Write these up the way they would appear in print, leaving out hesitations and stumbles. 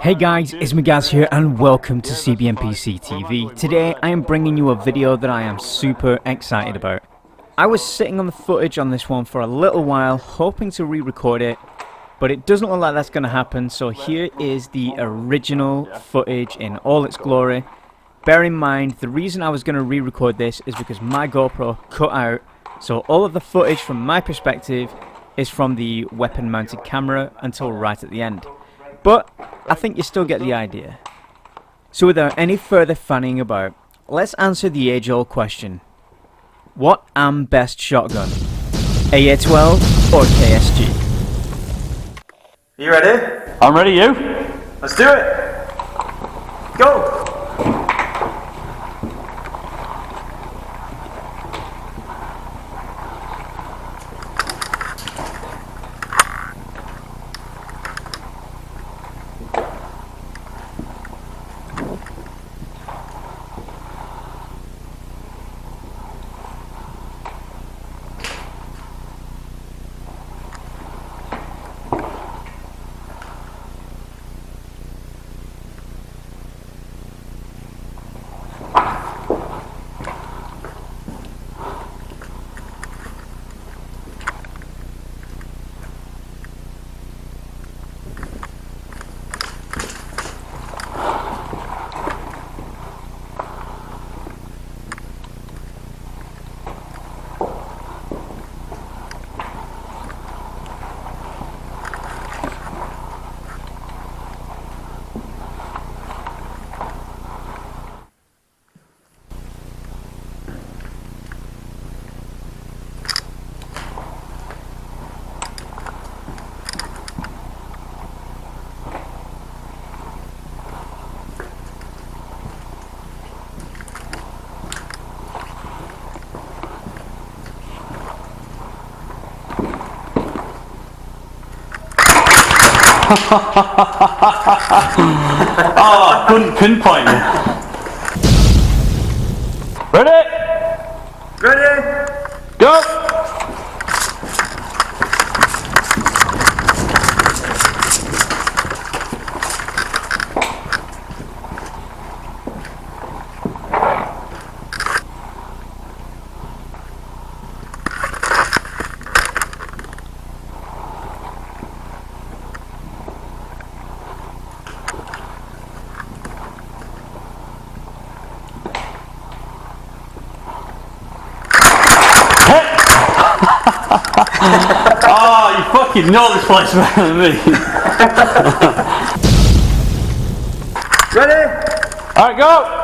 Hey guys, it's Magaz here and welcome to CBMPC TV. Today I am bringing you a video that I am super excited about. I was sitting on the footage on this one for a little while hoping to re-record it, but it doesn't look like that's going to happen, so here is the original footage in all its glory. Bear in mind, the reason I was going to re-record this is because my GoPro cut out, so all of the footage from my perspective is from the weapon mounted camera until right at the end. But I think you still get the idea. So without any further fanning about, let's answer the age-old question. What am best shotgun? AA12 or KSG? You ready? I'm ready, you? Let's do it! Go! Oh, I couldn't pinpoint it. Ready? Ready? Go! Oh, you fucking know this place better than me. Ready? Alright, go!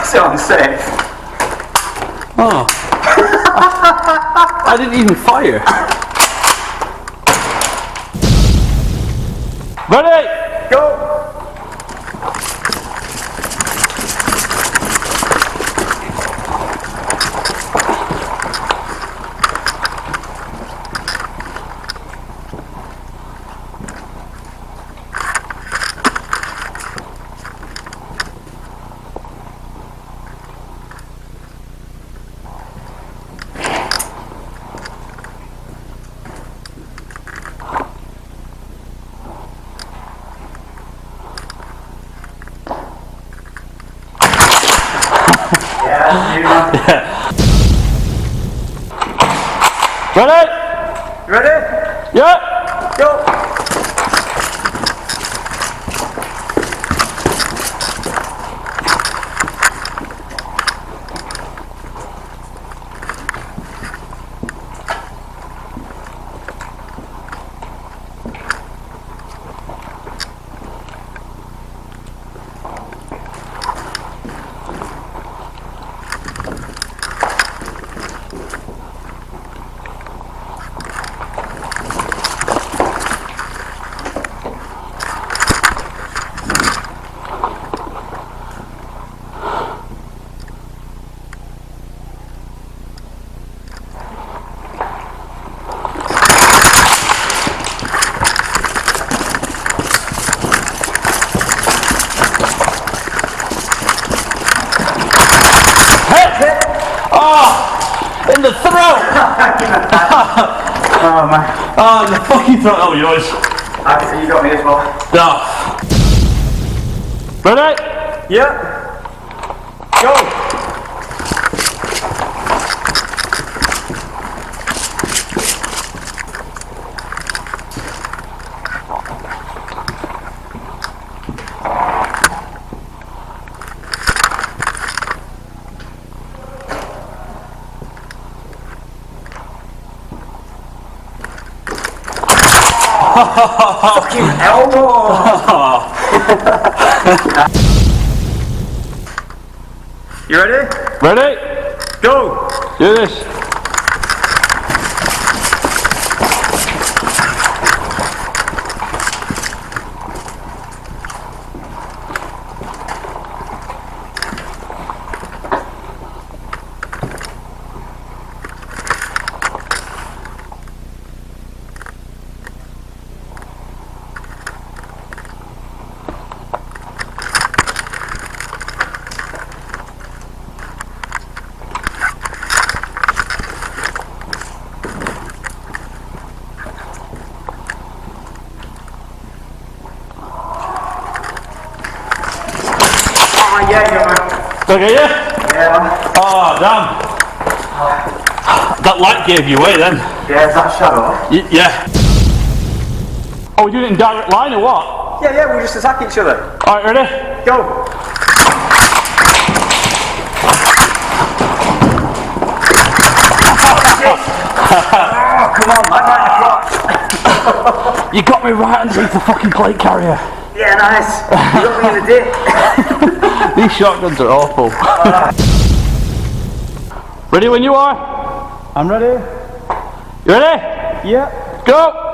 Sounds safe. Oh. I didn't even fire. Ready? Go! Yeah. Ready? Ready? Yeah. Go! Oh man. Oh, the fucking throttle yours. Actually, you got me as well. No. Ready? Yeah. Go. Fucking elbow! You ready? Ready? Go! Do this. Oh yeah, you man. Okay, yeah? Yeah, man. Oh, damn. That light gave you away then. Yeah, is that shadow? Yeah. Oh, we doing it in direct line or what? Yeah, we just attack each other. Alright, ready? Go! Oh, come on, man, right across. You got me right underneath the fucking plate carrier. Yeah, nice. You got me in the dick. These shotguns are awful. Ready when you are? I'm ready. You ready? Yeah. Go!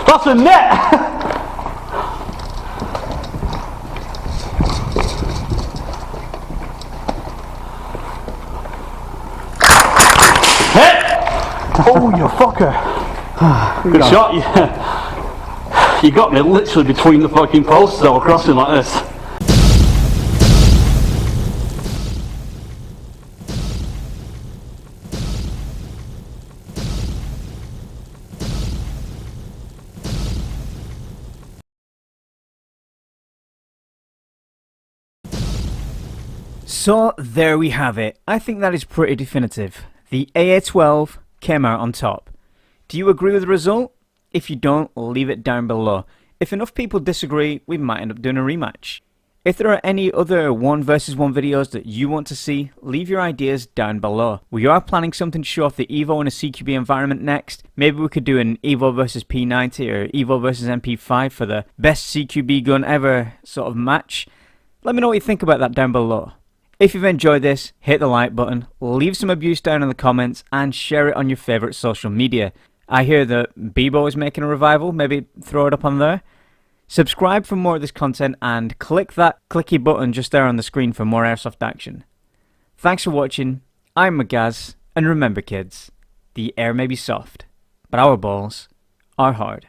That's a net! Hit! Oh, you fucker! Good shot, yeah. You got me literally between the fucking posts though, crossing like this. So there we have it. I think that is pretty definitive. The AA12 came out on top. Do you agree with the result? If you don't, leave it down below. If enough people disagree, we might end up doing a rematch. If there are any other 1 versus 1 videos that you want to see, leave your ideas down below. We are planning something to show off the Evo in a CQB environment next. Maybe we could do an Evo versus P90 or Evo versus MP5 for the best CQB gun ever sort of match. Let me know what you think about that down below. If you've enjoyed this, hit the like button, leave some abuse down in the comments, and share it on your favourite social media. I hear that Bebo is making a revival, maybe throw it up on there. Subscribe for more of this content and click that clicky button just there on the screen for more airsoft action. Thanks for watching, I'm Magaz, and remember kids, the air may be soft, but our balls are hard.